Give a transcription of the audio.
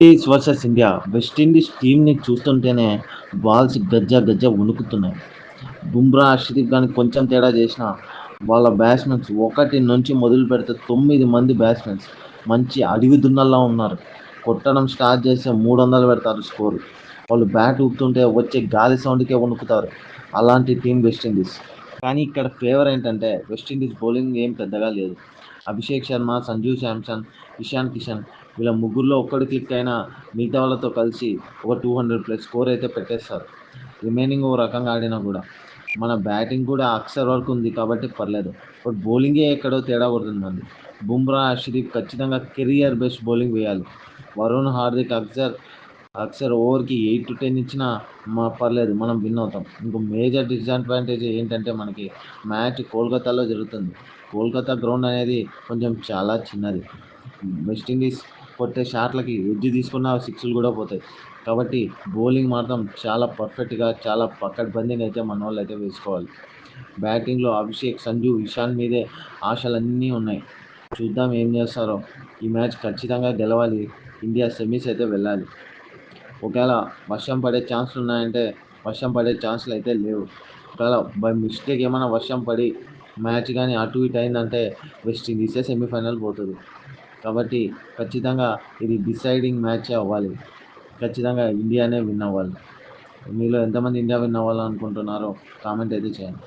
Indies versus India. West Indies టీంని చూస్తుంటేనే balls గజ్జ గజ్జ వణుకుతున్నాయి. బుమ్రా, అర్షదీప్ గాని కొంచెం తేడా చేసినా వాళ్ళ బ్యాట్స్మెన్స్ 1 నుంచి మొదలు పెడితే 9 మంది బ్యాట్స్మెన్స్ మంచి అడవి దున్నల్లా ఉన్నారు. కొట్టడం స్టార్ట్ చేస్తే 300 పెడతారు స్కోరు. వాళ్ళు బ్యాట్ ఊపుతుంటే వచ్చే గాలి సౌండ్కే వణుకుతారు. అలాంటి టీం వెస్టిండీస్. కానీ ఇక్కడ ఫేవర్ ఏంటంటే వెస్టిండీస్ బౌలింగ్ ఏం పెద్దగా లేదు. అభిషేక్ శర్మ, సంజూ శాంసన్, ఇషాన్ కిషన్ వీళ్ళ ముగ్గురులో ఒక్కడు క్లిక్ అయినా మిగతా వాళ్ళతో కలిసి ఒక 200+ స్కోర్ అయితే పెట్టేస్తారు. రిమైనింగ్ ఓ రకంగా ఆడినా కూడా మన బ్యాటింగ్ కూడా అక్సర్ వరకు ఉంది కాబట్టి పర్లేదు. బట్ బౌలింగే ఎక్కడో తేడా కొడుతుంది మనది. బుమ్రా, అర్షదీప్ ఖచ్చితంగా కెరియర్ బెస్ట్ బౌలింగ్ వేయాలి. వరుణ్, హార్దిక్, అక్సర్ ఓవర్కి 8-10 ఇచ్చినా పర్లేదు, మనం విన్ అవుతాం. ఇంకో మేజర్ డిసడ్వాంటేజ్ ఏంటంటే మనకి మ్యాచ్ కోల్కతాలో జరుగుతుంది. కోల్కతా గ్రౌండ్ అనేది కొంచెం చాలా చిన్నది. వెస్టిండీస్ కొట్టే షాట్లకి ఎడ్జ్ తీసుకున్న సిక్స్లు కూడా పోతాయి. కాబట్టి బౌలింగ్ మాత్రం చాలా పర్ఫెక్ట్గా, చాలా పకడ్బందీగా అయితే మన వాళ్ళు అయితే వేసుకోవాలి. బ్యాటింగ్లో అభిషేక్, సంజు, ఇషాన్ మీదే ఆశలన్నీ ఉన్నాయి. చూద్దాం ఏం చేస్తారో. ఈ మ్యాచ్ ఖచ్చితంగా గెలవాలి. ఇండియా సెమీస్ అయితే వెళ్ళాలి. ఒకవేళ వర్షం పడే ఛాన్స్లు ఉన్నాయంటే వర్షం పడే ఛాన్స్లు అయితే లేవు. ఒకవేళ బై మిస్టేక్ ఏమైనా వర్షం పడి మ్యాచ్ కానీ అటు ఇటు అయిందంటే వెస్టిండీసే సెమీఫైనల్ పోతుంది. కాబట్టి ఖచ్చితంగా ఇది డిసైడింగ్ మ్యాచే అవ్వాలి. ఖచ్చితంగా ఇండియానే విన్ అవ్వాలి. మీలో ఎంతమంది ఇండియా విన్ అవ్వాలనుకుంటున్నారో కామెంట్ అయితే చేయండి.